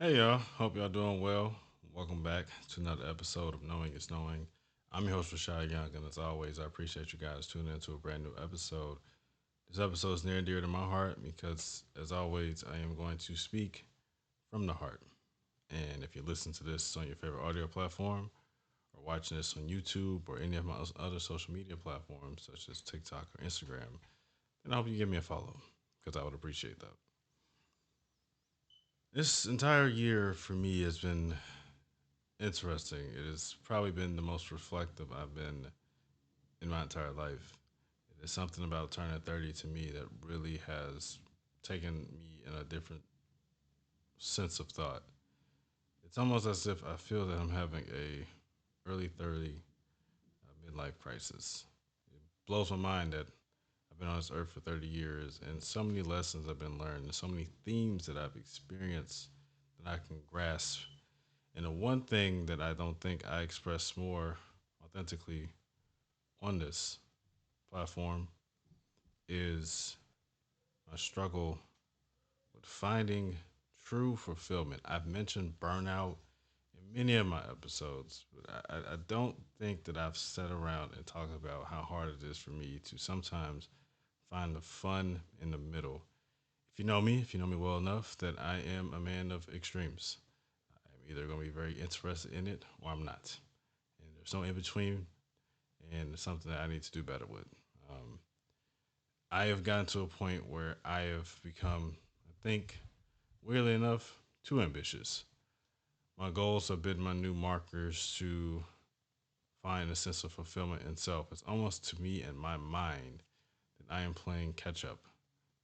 Hey y'all, hope y'all doing well. Welcome back to another episode of Knowing is Knowing. I'm your host Rashad Young, and as always, I appreciate you guys tuning into a brand new episode. This episode is near and dear to my heart because, as always, I am going to speak from the heart. And if you listen to this on your favorite audio platform, or watching this on YouTube or any of my other social media platforms, such as TikTok or Instagram, then I hope you give me a follow because I would appreciate that. This entire year for me has been interesting. It has probably been the most reflective I've been in my entire life. It is something about turning 30 to me that really has taken me in a different sense of thought. It's almost as if I feel that I'm having a early 30 midlife crisis. It blows my mind that I've been on this earth for 30 years and so many lessons have been learned and so many themes that I've experienced that I can grasp. And the one thing that I don't think I express more authentically on this platform is my struggle with finding true fulfillment. I've mentioned burnout in many of my episodes, but I don't think that I've sat around and talked about how hard it is for me to sometimes find the fun in the middle. If you know me well enough, that I am a man of extremes. I'm either going to be very interested in it or I'm not. And there's no in between, and it's something that I need to do better with. Um, I have gotten to a point where I have become, I think, weirdly enough, too ambitious. My goals have been my new markers to find a sense of fulfillment in self. It's almost to me in my mind that I am playing catch up,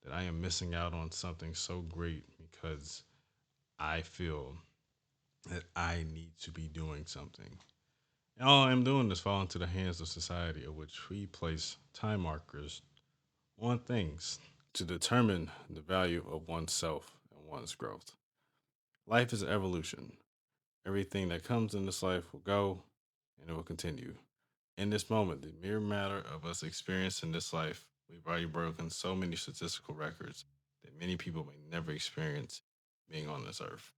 that I am missing out on something so great because I feel that I need to be doing something. And all I'm doing is fall into the hands of society, of which we place time markers on things to determine the value of oneself and one's growth. Life is an evolution. Everything that comes in this life will go and it will continue. In this moment, the mere matter of us experiencing this life, we've already broken so many statistical records that many people may never experience being on this earth.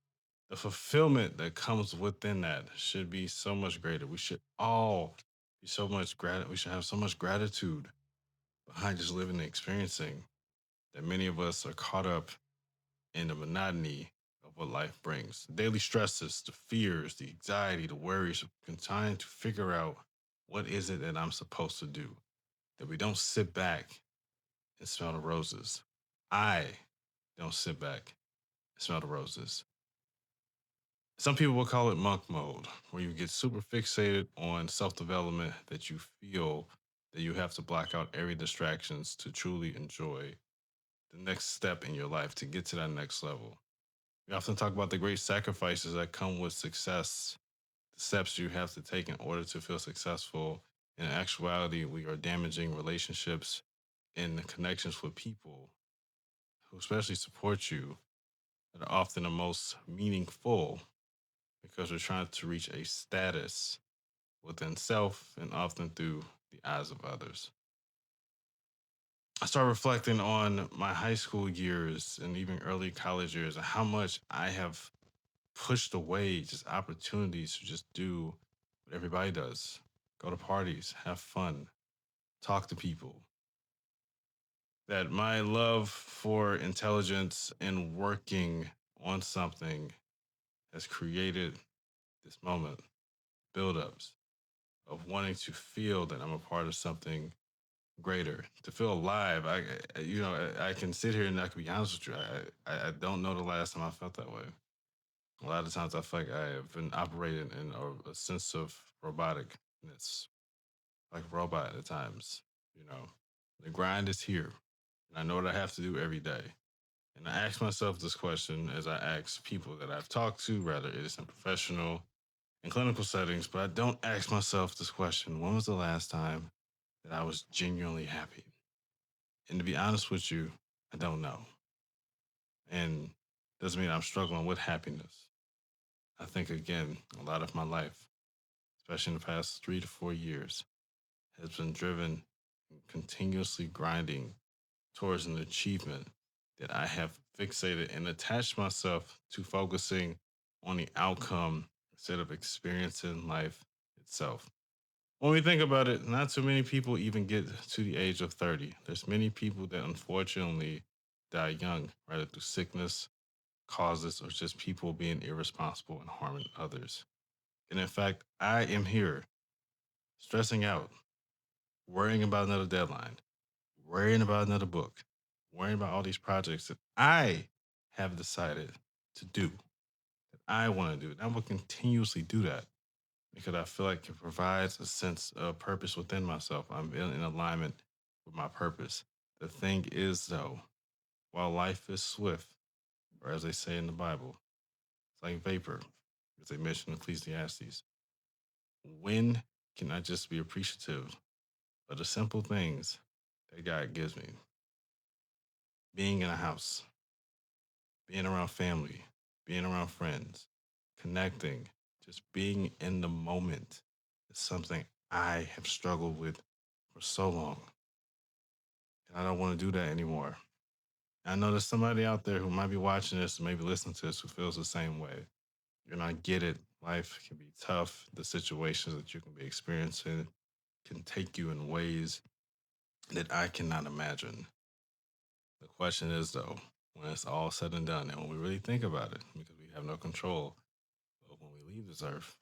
The fulfillment that comes within that should be so much greater. We should all be so much we should have so much gratitude behind just living and experiencing that many of us are caught up in the monotony of what life brings. The daily stresses, the fears, the anxiety, the worries, of trying to figure out what is it that I'm supposed to do. That we don't sit back and smell the roses. I don't sit back and smell the roses. Some people will call it monk mode, where you get super fixated on self development that you feel that you have to block out every distractions to truly enjoy the next step in your life to get to that next level. We often talk about the great sacrifices that come with success, the steps you have to take in order to feel successful. In actuality, we are damaging relationships and connections with people who especially support you that are often the most meaningful because we're trying to reach a status within self and often through the eyes of others. I started reflecting on my high school years and even early college years and how much I have pushed away just opportunities to just do what everybody does, go to parties, have fun, talk to people. That my love for intelligence and working on something has created this moment, buildups of wanting to feel that I'm a part of something greater, to feel alive. I can sit here and I can be honest with you. I don't know the last time I felt that way. A lot of times I feel like I have been operating in a sense of roboticness, like a robot at times. You know, the grind is here, and I know what I have to do every day. And I ask myself this question as I ask people that I've talked to, rather it is in professional and clinical settings, but I don't ask myself this question: when was the last time that I was genuinely happy? And to be honest with you, I don't know. And doesn't mean I'm struggling with happiness. I think again, a lot of my life, especially in the past 3 to 4 years, has been driven continuously grinding towards an achievement that I have fixated and attached myself to focusing on the outcome instead of experiencing life itself. When we think about it, not too many people even get to the age of 30. There's many people that unfortunately die young, rather through sickness, causes, or just people being irresponsible and harming others. And in fact, I am here stressing out, worrying about another deadline, worrying about another book, worrying about all these projects that I have decided to do, that I want to do. And I will continuously do that because I feel like it provides a sense of purpose within myself. I'm in alignment with my purpose. The thing is, though, while life is swift, or as they say in the Bible, it's like vapor, as they mention in Ecclesiastes. When can I just be appreciative of the simple things that God gives me? Being in a house, being around family, being around friends, connecting, just being in the moment is something I have struggled with for so long. And I don't want to do that anymore. I know there's somebody out there who might be watching this, or maybe listening to this, who feels the same way. And I get it. Life can be tough. The situations that you can be experiencing can take you in ways that I cannot imagine. The question is, though, when it's all said and done, and when we really think about it, because we have no control, but when we leave this earth,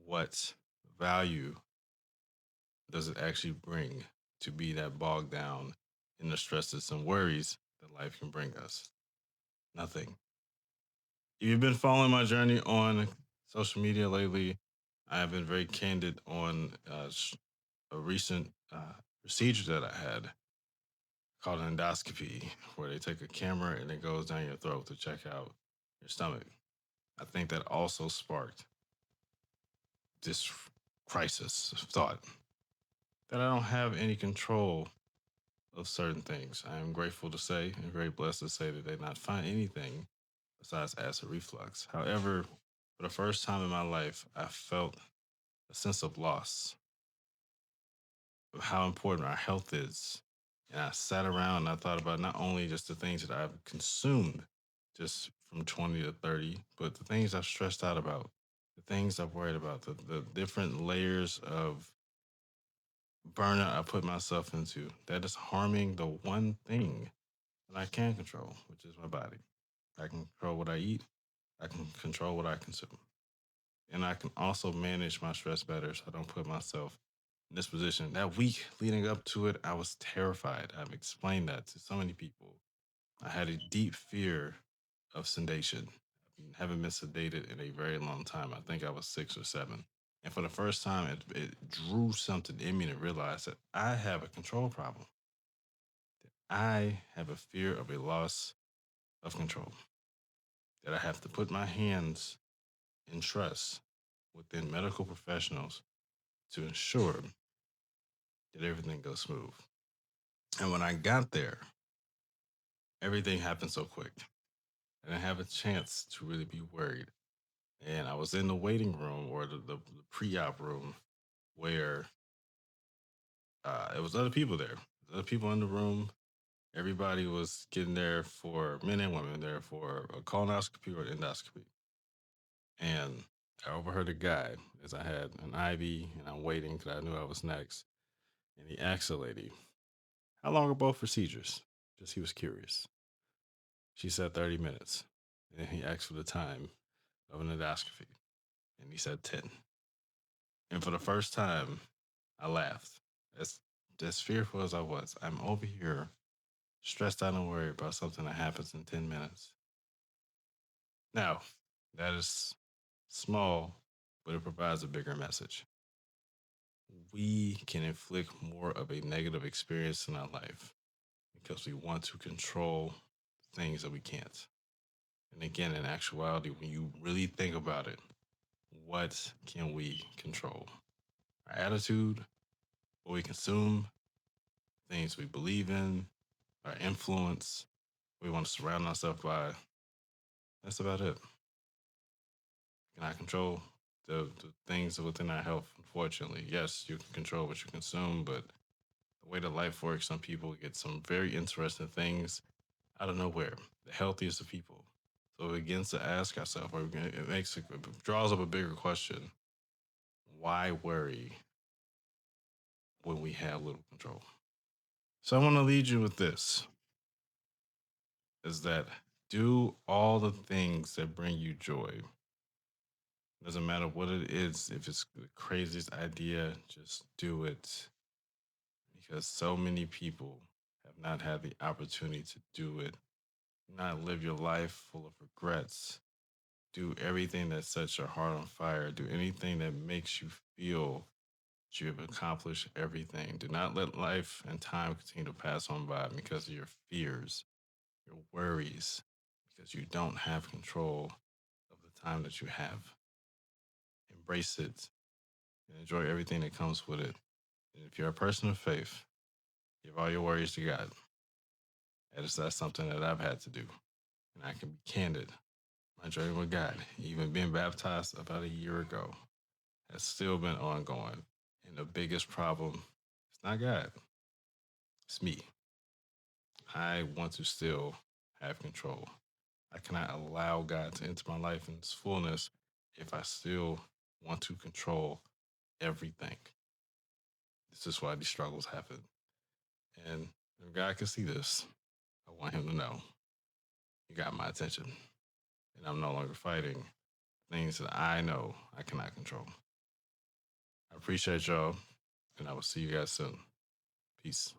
what value does it actually bring to be that bogged down in the stresses and worries that life can bring us? Nothing. If you've been following my journey on social media lately, I have been very candid on a recent procedure that I had called an endoscopy, where they take a camera and it goes down your throat to check out your stomach. I think that also sparked this crisis of thought that I don't have any control of certain things. I am grateful to say and very blessed to say that they did not find anything besides acid reflux. However, for the first time in my life, I felt a sense of loss of how important our health is. And I sat around and I thought about not only just the things that I've consumed just from 20 to 30, but the things I've stressed out about, the things I've worried about, the different layers of burnout I put myself into that is harming the one thing that I can control, which is my body. I can control what I eat, I can control what I consume. And I can also manage my stress better so I don't put myself in this position. That week leading up to it, I was terrified. I've explained that to so many people. I had a deep fear of sedation. I haven't been sedated in a very long time. I think I was 6 or 7. And for the first time, it drew something in me to realize that I have a control problem. I have a fear of a loss of control. That I have to put my hands in trust within medical professionals to ensure that everything goes smooth. And when I got there, everything happened so quick. I didn't have a chance to really be worried. And I was in the waiting room, or the pre-op room, where it was other people there. Other people in the room. Everybody was getting there, for men and women there, for a colonoscopy or an endoscopy. And I overheard a guy as I had an IV and I'm waiting because I knew I was next. And he asked the lady, "How long are both procedures?" Just he was curious. She said 30 minutes. And he asked for the time of an endoscopy. And he said 10. And for the first time, I laughed. As fearful as I was, I'm over here stressed out and worried about something that happens in 10 minutes. Now, that is small, but it provides a bigger message. We can inflict more of a negative experience in our life because we want to control things that we can't. And again, in actuality, when you really think about it, what can we control? Our attitude, what we consume, things we believe in, our influence, we want to surround ourselves by. That's about it. Can I control the things within our health? Unfortunately, yes, you can control what you consume, but the way that life works, some people get some very interesting things out of nowhere. The healthiest of people, So it begins to ask ourselves, or it draws up a bigger question: why worry when we have little control? So I want to lead you with this: is that do all the things that bring you joy. Doesn't matter what it is. If it's the craziest idea, just do it, because so many people have not had the opportunity to do it. Not live your life full of regrets. Do everything that sets your heart on fire. Do anything that makes you feel that you have accomplished everything. Do not let life and time continue to pass on by because of your fears, your worries, because you don't have control of the time that you have. Embrace it and enjoy everything that comes with it. And if you're a person of faith, give all your worries to God. That's something that I've had to do. And I can be candid. My journey with God, even being baptized about a year ago, has still been ongoing. And the biggest problem is not God, it's me. I want to still have control. I cannot allow God to enter my life in its fullness if I still want to control everything. This is why these struggles happen. And if God can see this, I want him to know you got my attention. And I'm no longer fighting things that I know I cannot control. I appreciate y'all, and I will see you guys soon. Peace.